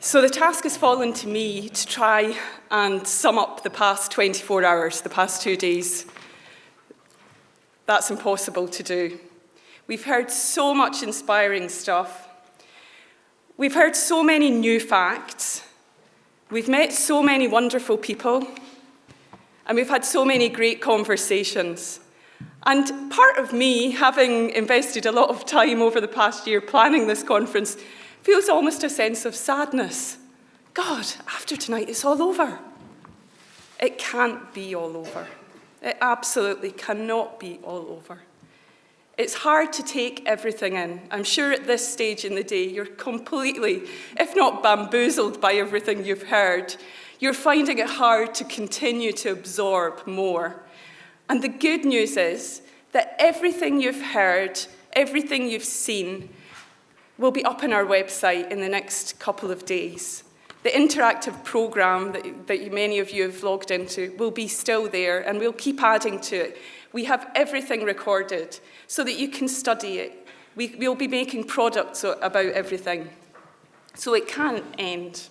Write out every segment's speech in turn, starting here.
So the task has fallen to me to try and sum up the past 24 hours, the past 2 days. That's impossible to do. We've heard so much inspiring stuff. We've heard so many new facts. We've met so many wonderful people. And we've had so many great conversations. And part of me, having invested a lot of time over the past year planning this conference, feels almost a sense of sadness. God, after tonight, it's all over. It can't be all over. It absolutely cannot be all over. It's hard to take everything in. I'm sure at this stage in the day, you're completely, if not bamboozled by everything you've heard, you're finding it hard to continue to absorb more. And the good news is that everything you've heard, everything you've seen, will be up on our website in the next couple of days. The interactive programme that many of you have logged into will be still there, and we'll keep adding to it. We have everything recorded so that you can study it. We'll be making products about everything, so it can't end.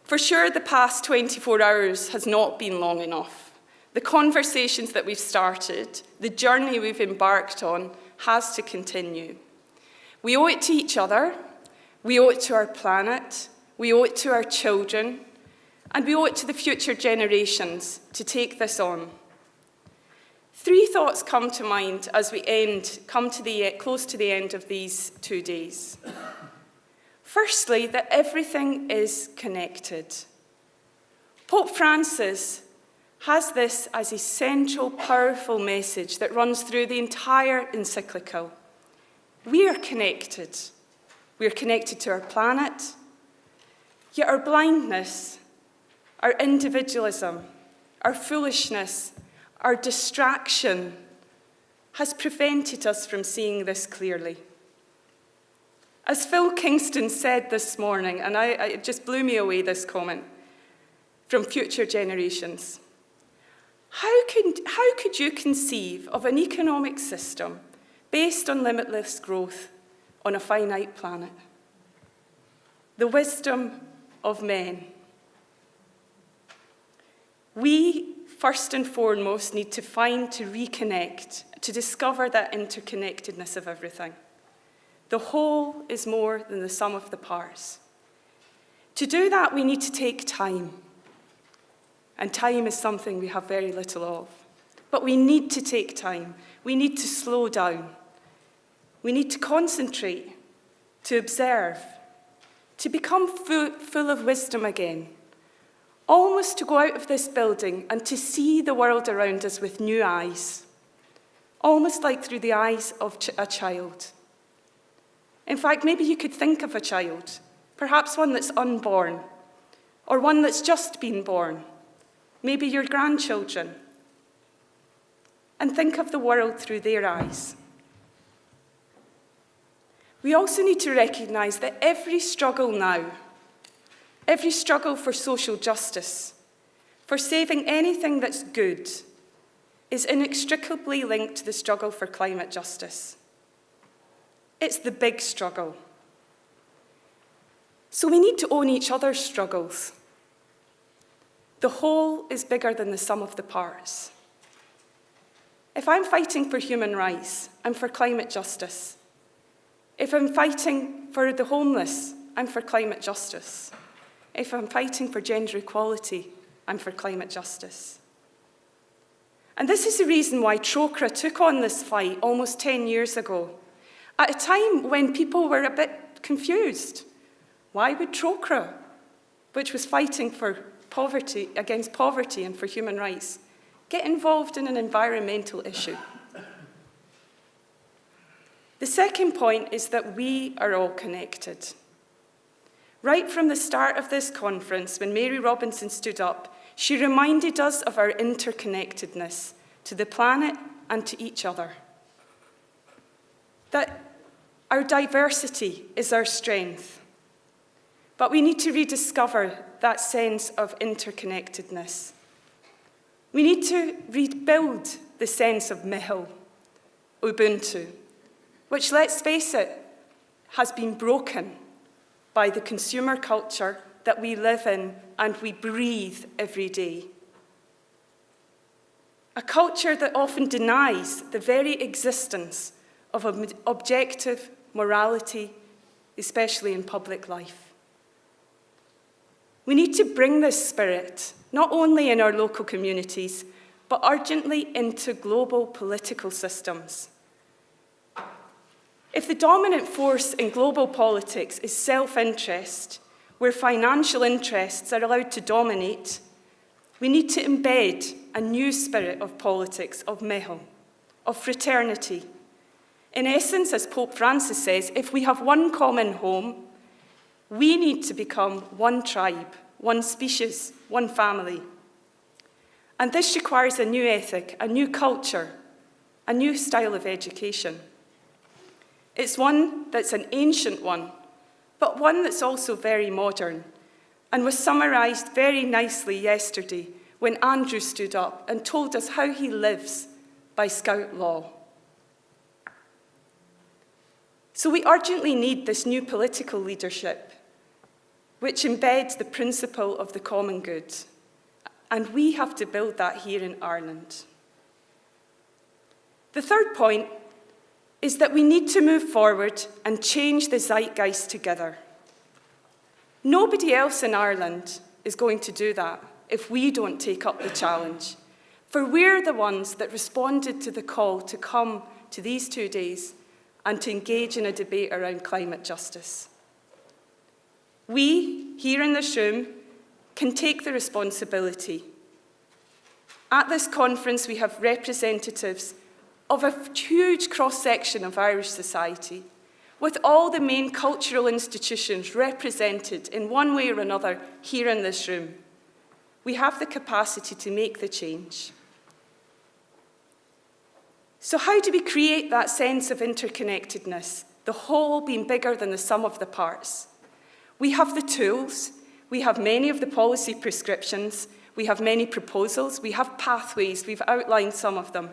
For sure, the past 24 hours has not been long enough. The conversations that we've started, the journey we've embarked on, has to continue. We owe it to each other, we owe it to our planet, we owe it to our children, and we owe it to the future generations to take this on. 3 thoughts come to mind as we come to close to the end of these 2 days. Firstly, that everything is connected. Pope Francis has this as a central, powerful message that runs through the entire encyclical. We are connected. We are connected to our planet, yet our blindness, our individualism, our foolishness, our distraction has prevented us from seeing this clearly. As Phil Kingston said this morning, and it just blew me away, this comment, from Future Generations. How could you conceive of an economic system based on limitless growth on a finite planet? The wisdom of men. We, first and foremost, need to reconnect, to discover that interconnectedness of everything. The whole is more than the sum of the parts. To do that, we need to take time. And time is something we have very little of. But we need to take time. We need to slow down. We need to concentrate, to observe, to become full of wisdom again. Almost to go out of this building and to see the world around us with new eyes. Almost like through the eyes of a child. In fact, maybe you could think of a child, perhaps one that's unborn, or one that's just been born, maybe your grandchildren, and think of the world through their eyes. We also need to recognise that every struggle now, every struggle for social justice, for saving anything that's good, is inextricably linked to the struggle for climate justice. It's the big struggle. So we need to own each other's struggles. The whole is bigger than the sum of the parts. If I'm fighting for human rights, I'm for climate justice. If I'm fighting for the homeless, I'm for climate justice. If I'm fighting for gender equality, I'm for climate justice. And this is the reason why Trocaire took on this fight almost 10 years ago, at a time when people were a bit confused. Why would Trocaire, which was fighting for poverty, against poverty and for human rights, get involved in an environmental issue? The second point is that we are all connected. Right from the start of this conference, when Mary Robinson stood up, she reminded us of our interconnectedness to the planet and to each other. That our diversity is our strength. But we need to rediscover that sense of interconnectedness. We need to rebuild the sense of Mihil, Ubuntu, which, let's face it, has been broken by the consumer culture that we live in and we breathe every day. A culture that often denies the very existence of objective morality, especially in public life. We need to bring this spirit, not only in our local communities, but urgently into global political systems. If the dominant force in global politics is self-interest, where financial interests are allowed to dominate, we need to embed a new spirit of politics, of mehel, of fraternity. In essence, as Pope Francis says, if we have one common home, we need to become one tribe, one species, one family. And this requires a new ethic, a new culture, a new style of education. It's one that's an ancient one, but one that's also very modern, and was summarised very nicely yesterday when Andrew stood up and told us how he lives by Scout law. So we urgently need this new political leadership, which embeds the principle of the common good, and we have to build that here in Ireland. The third point is that we need to move forward and change the zeitgeist together. Nobody else in Ireland is going to do that if we don't take up the challenge, for we're the ones that responded to the call to come to these 2 days and to engage in a debate around climate justice. We, here in this room, can take the responsibility. At this conference, we have representatives of a huge cross-section of Irish society, with all the main cultural institutions represented in one way or another here in this room. We have the capacity to make the change. So how do we create that sense of interconnectedness, the whole being bigger than the sum of the parts? We have the tools, we have many of the policy prescriptions, we have many proposals, we have pathways, we've outlined some of them.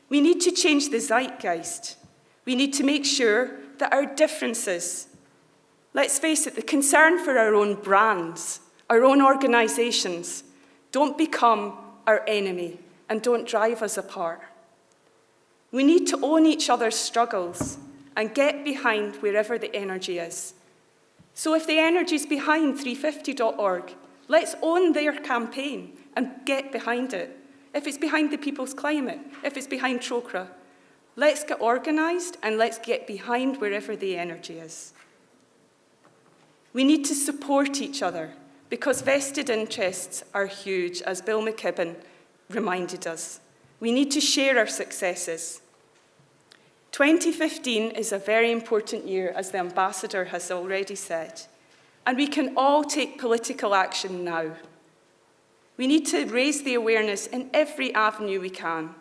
We need to change the zeitgeist. We need to make sure that our differences, let's face it, the concern for our own brands, our own organisations, don't become our enemy and don't drive us apart. We need to own each other's struggles and get behind wherever the energy is. So if the energy is behind 350.org, let's own their campaign and get behind it. If it's behind the People's Climate, if it's behind Trocaire, let's get organised and let's get behind wherever the energy is. We need to support each other because vested interests are huge, as Bill McKibben reminded us. We need to share our successes. 2015 is a very important year, as the Ambassador has already said, and we can all take political action now. We need to raise the awareness in every avenue we can.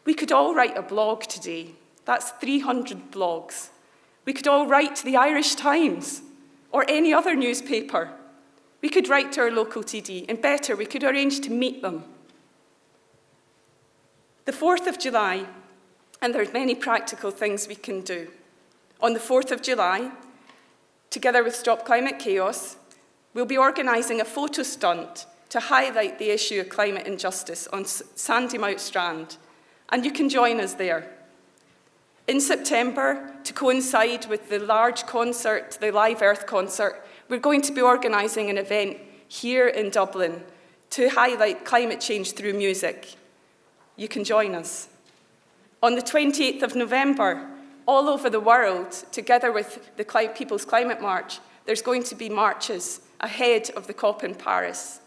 We could all write a blog today. That's 300 blogs. We could all write to the Irish Times or any other newspaper. We could write to our local TD, and better, we could arrange to meet them. The 4th of July, and there are many practical things we can do. On the 4th of July, together with Stop Climate Chaos, we'll be organising a photo stunt to highlight the issue of climate injustice on Sandymount Strand, and you can join us there. In September, to coincide with the large concert, the Live Earth concert, we're going to be organising an event here in Dublin to highlight climate change through music. You can join us. On the 28th of November, all over the world, together with the People's Climate March, there's going to be marches ahead of the COP in Paris.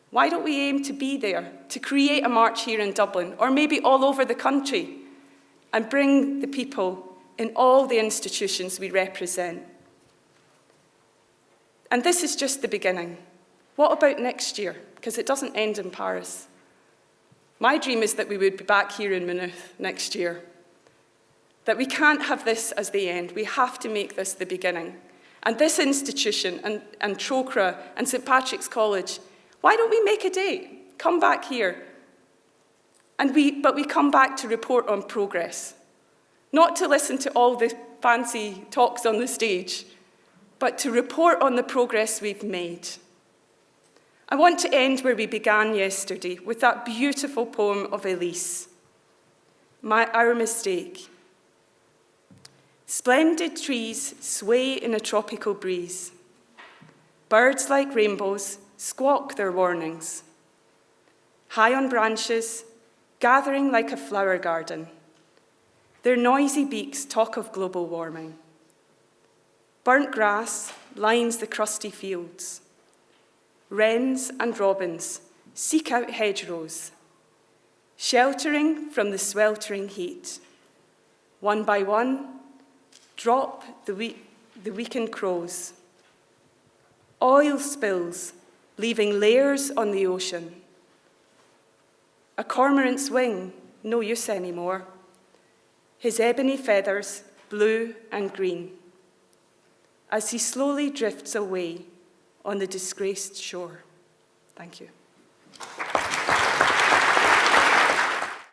Why don't we aim to be there, to create a march here in Dublin, or maybe all over the country, and bring the people in all the institutions we represent? And this is just the beginning. What about next year? Because it doesn't end in Paris. My dream is that we would be back here in Maynooth next year. That we can't have this as the end. We have to make this the beginning. And this institution, and Trocaire, and St. Patrick's College, why don't we make a date? Come back here. But we come back to report on progress. Not to listen to all the fancy talks on the stage, but to report on the progress we've made. I want to end where we began yesterday, with that beautiful poem of Elise, Our Mistake. Splendid trees sway in a tropical breeze. Birds like rainbows squawk their warnings. High on branches, gathering like a flower garden, their noisy beaks talk of global warming. Burnt grass lines the crusty fields. Wrens and robins seek out hedgerows, sheltering from the sweltering heat. One by one, drop the weakened crows. Oil spills, leaving layers on the ocean. A cormorant's wing, no use anymore. His ebony feathers, blue and green, as he slowly drifts away on the disgraced shore. Thank you.